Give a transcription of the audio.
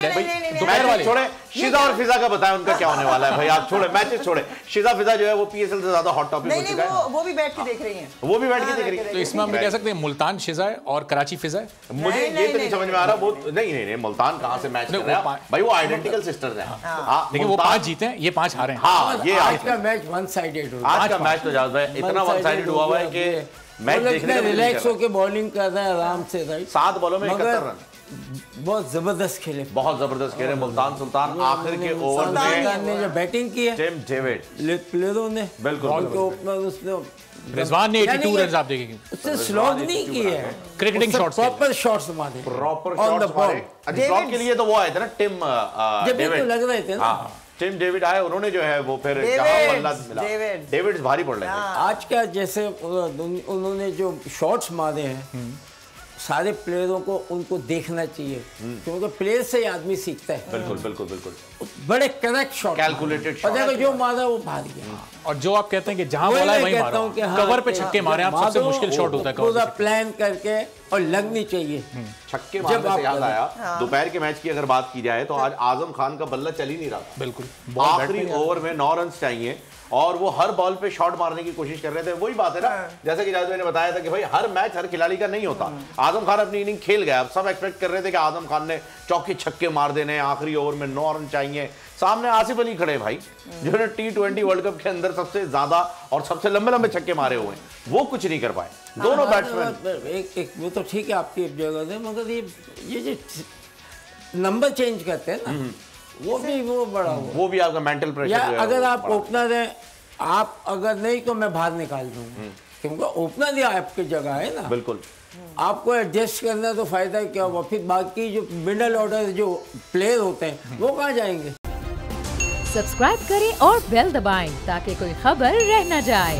दोपहर वाले छोड़े, शिजा और फिजा का बताएं उनका क्या होने वाला है भाई। आप छोड़े मैचेस छोड़े, शिजा फिजा जो है वो पीएसएल से ज्यादा हॉट टॉपिक हो चुका है। वो भी बैठ के देख रही हैं, वो भी बैठ के देख रही है। तो इसमें हम कह सकते हैं मुल्तान शिजा है और कराची फिजा है। मुझे ये तो नहीं समझ में आ रहा। वो नहीं मुल्तान कहाँ से मैच कर रहा है भाई, वो आइडेंटिकल सिस्टर्स हैं। लेकिन वो 5 जीते हैं, ये 5 हारे हैं। हाँ, ये आज का मैच वन साइडेड हो, आज का मैच तो ज्यादा इतना वन साइडेड हुआ हुआ है कि मैच देखने में रिलैक्स होकर बॉलिंग कर रहे हैं आराम से, राइट। 7 बॉलों में 71 रन, बहुत जबरदस्त खेले, बहुत जबरदस्त खेले मुल्तान सुल्तान। आखिर के ओवर में जो बैटिंग की है टिम डेविड प्लेयरों ने, बिल्कुल उसने रिजवान ने 82 रन आप देखेंगे, उसने स्लॉग नहीं की है, क्रिकेटिंग शॉट्स, प्रॉपर शॉट्स मारे, प्रॉपर शॉट्स मारे। शॉट के लिए तो वो आए थे ना टिम डेविड, लग रहे थे ना टिम डेविड आए, उन्होंने जो है वो फिर जहां बल्ला मिला डेविड भारी पड़ रहे हैं। आज का जैसे उन्होंने जो शॉट्स मारे हैं, सारे प्लेयरों को उनको देखना चाहिए, क्योंकि प्लेयर से ही आदमी सीखता है। बिल्कुल बिल्कुल बिल्कुल, बड़े करेक्ट शॉट, कैलकुलेटेड शॉट, जो मारा वो भाग गया। और जो आप कहते हैं कि जहां बोला है वहीं मारो, कवर पे छक्के मारे आप, सबसे मुश्किल शॉट होता है पूरा प्लान करके, और लगनी चाहिए। छक्के मारने से याद आया, दोपहर के मैच की अगर बात की जाए तो आज आजम खान का बल्ला चल ही नहीं रहा। बिल्कुल, आखिरी ओवर में 9 रन चाहिए और वो हर बॉल पे शॉट मारने की कोशिश कर रहे थे। वही बात है ना, जैसे कि जावेद भाई ने बताया था कि भाई हर मैच हर खिलाड़ी का नहीं होता। आजम खान अपनी इनिंग खेल गया, अब सब एक्सपेक्ट कर रहे थे कि आजम खान ने चौके छक्के मार देने, आखिरी ओवर में 9 रन चाहिए। सामने आसिफ अली खड़े भाई, जिन्होंने T20 वर्ल्ड कप के अंदर सबसे ज्यादा और सबसे लंबे लंबे छक्के मारे हुए हैं, वो कुछ नहीं कर पाए दोनों बैट्समैन। एक वो तो ठीक है आपकी जगह है, मगर ये जो नंबर चेंज करते हैं ना, वो भी वो बड़ा वो भी आपका मेंटल प्रेशर या अगर आप ओपनर हैं, आप अगर नहीं तो मैं बाहर निकाल दूंगा, क्योंकि ओपनर ही आपकी जगह है ना। बिल्कुल, आपको एडजस्ट करना तो फायदा क्या हुआ, फिर बाकी जो मिडल ऑर्डर जो प्लेयर होते हैं वो कहाँ जाएंगे। सब्सक्राइब करें और बेल दबाएं ताकि कोई खबर रह न जाए।